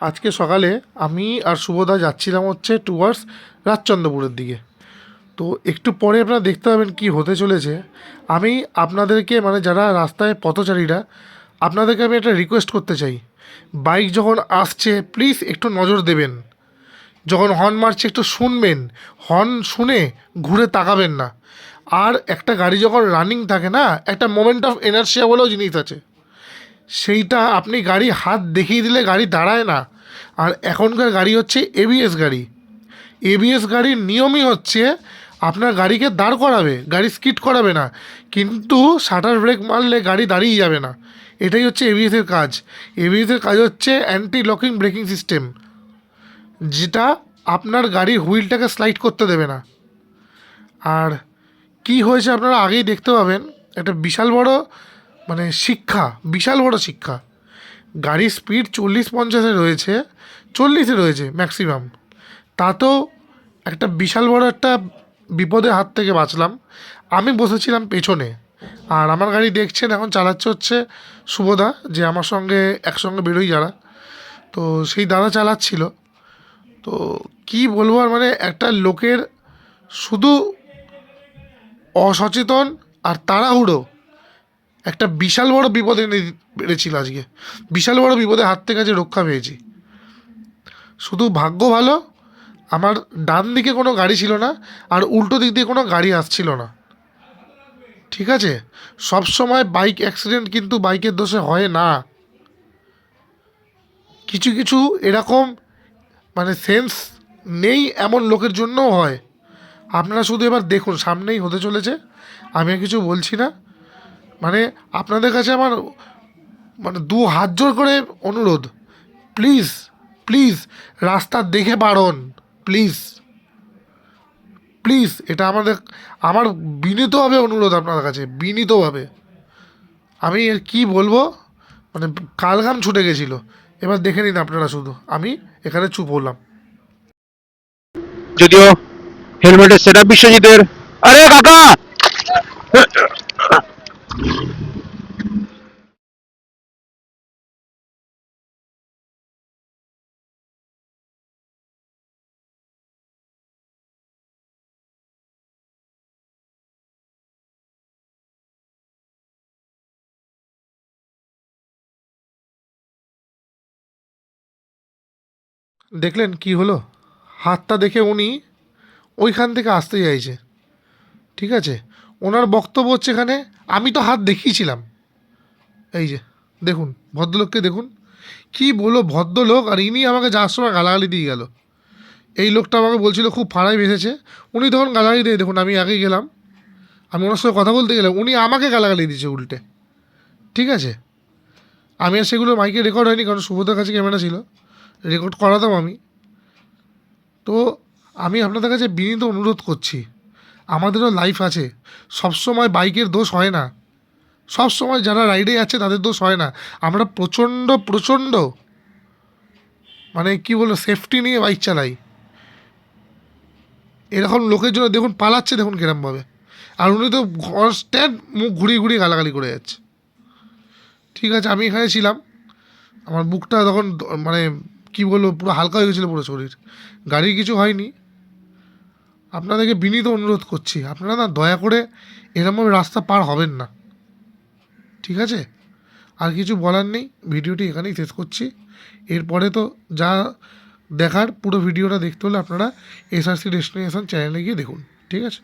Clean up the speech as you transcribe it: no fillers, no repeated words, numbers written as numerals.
আজকে সকালে আমি আর শুভদা যাচ্ছিলাম হচ্ছে টুয়ার্ডস রাজচন্দ্রপুরের দিকে। তো একটু পরে আপনারা দেখতে পাবেন কি হতে চলেছে। আমি আপনাদেরকে মানে যারা রাস্তায় পথচারীরা, আপনাদেরকে আমি একটা রিকোয়েস্ট করতে চাই, বাইক যখন আসছে প্লিজ একটু নজর দেবেন। যখন হর্ন মারছে একটু শুনবেন, হর্ন শুনে ঘুরে তাকাবেন না। আর একটা গাড়ি যখন রানিং থাকে না, একটা মোমেন্ট অফ এনার্শিয়া বলেও জিনিস আছে, সেইটা আপনি গাড়ি হাত দেখিয়ে দিলে গাড়ি দাঁড়ায় না। আর এখনকার গাড়ি হচ্ছে এবিএস গাড়ি। এবিএস গাড়ির নিয়মই হচ্ছে আপনার গাড়িকে দাঁড় করাবে, গাড়ি স্কিড করাবে না, কিন্তু শাটার ব্রেক মারলে গাড়ি দাঁড়িয়ে যাবে না। এটাই হচ্ছে এবিএসের কাজ। এবিএসের কাজ হচ্ছে অ্যান্টি লকিং ব্রেকিং সিস্টেম, যেটা আপনার গাড়ির হুইলটাকে স্লাইড করতে দেবে না। আর কি হয়েছে আপনারা আগেই দেখতে পাবেন, একটা বিশাল বড় মানে শিক্ষা, বিশাল বড় শিক্ষা। গাড়ির স্পিড 40-50-এ রয়েছে, 40-এ রয়েছে ম্যাক্সিমাম, তাতেও একটা বিশাল বড় একটা বিপদের হাত থেকে বাঁচলাম। আমি বসেছিলাম পেছনে, আর আমার গাড়ি দেখছেন এখন চালাচ্ছে হচ্ছে শুভদা, যে আমার সঙ্গে একসঙ্গে বেরোই যারা। তো সেই দাদা চালাচ্ছিল। তো কি বলবো আর, মানে একটা লোকের শুধু অসচেতন আর তাড়াহুড়ো একটা বিশাল বড় বিপদে এনে পেরেছিল আজকে। বিশাল বড় বিপদের হাত থেকে আজকে রক্ষা পেয়েছি। শুধু ভাগ্য ভালো, আমার ডান দিকে কোনো গাড়ি ছিল না, আর উল্টো দিক দিয়ে কোনো গাড়ি আসছিল না। ঠিক আছে, সব সময় বাইক অ্যাক্সিডেন্ট কিন্তু বাইকের দোষে হয় না। কিছু কিছু এরকম মানে সেন্স নেই এমন লোকের জন্যও হয়। আপনারা শুধু এবার দেখুন, সামনেই হতে চলেছে। আমি আর কিছু বলছি না। মানে আপনাদের কাছে আমার মানে দু হাত জোর করে অনুরোধ, প্লিজ প্লিজ রাস্তা দেখে বাড়ন, প্লিজ প্লিজ। এটা আমার বিনীতভাবে অনুরোধ আপনাদের কাছে, বিনীতভাবে। আমি এর কী বলবো, মানে কালঘাম ছুটে গেছিলো। এবার দেখে নিন আপনারা, শুধু আমি এখানে চুপ হলাম। যদিও হেলমেটের সেটআপ বিশ্বজিতের। আরে কাকা, দেখলেন কি হলো, হাতটা দেখে উনি ওইখান থেকে আসতে চাইছে। ঠিক আছে, ওনার বক্তব্য হচ্ছে এখানে আমি তো হাত দেখিয়েছিলাম। এই যে দেখুন, ভদ্রলোককে দেখুন, কি বলো ভদ্রলোক, আর ইনি আমাকে যাওয়ার সময় গালাগালি দিয়ে গেল। এই লোকটা আমাকে বলছিল খুব ফাড়ায় বেসেছে, উনি তখন গালাগালি দিয়ে, দেখুন আমি আগে গেলাম, আমি ওনার সঙ্গে কথা বলতে গেলাম, উনি আমাকে গালাগালি দিয়েছে উল্টে। ঠিক আছে, আমি আর সেগুলো মাইকে রেকর্ড হয়নি, কারণ শুভদার কাছে ক্যামেরা ছিল, রেকর্ড করাতাম আমি। তো আমি আপনাদের কাছে বিনীত অনুরোধ করছি, আমাদেরও লাইফ আছে, সবসময় বাইকের দোষ হয় না, সব সময় যারা রাইডে যাচ্ছে তাদের দোষ হয় না। আমরা প্রচণ্ড প্রচণ্ড মানে কী বলবো সেফটি নিয়ে বাইক চালাই। এরকম লোকের জন্য দেখুন পালাচ্ছে, দেখুন কিরমভাবে। আর উনি তো কনস্ট্যান্ট মুখ ঘুরিয়ে ঘুরিয়ে গালাগালি করে যাচ্ছে। ঠিক আছে, আমি এখানে ছিলাম, আমার বুকটা তখন মানে কী বলবো পুরো হালকা হয়ে গেছিলো পুরো শরীর। গাড়ির কিছু হয়নি। আপনাদেরকে বিনীত অনুরোধ করছি, আপনারা না দয়া করে এরকমভাবে রাস্তা পার হবেন না। ঠিক আছে, আর কিছু বলার নেই, ভিডিওটি এখানেই শেষ করছি। এরপরে তো যা দেখার, পুরো ভিডিওটা দেখতে হলে আপনারা এসআরসি ডেস্টিনেশন চ্যানেলে গিয়ে দেখুন। ঠিক আছে।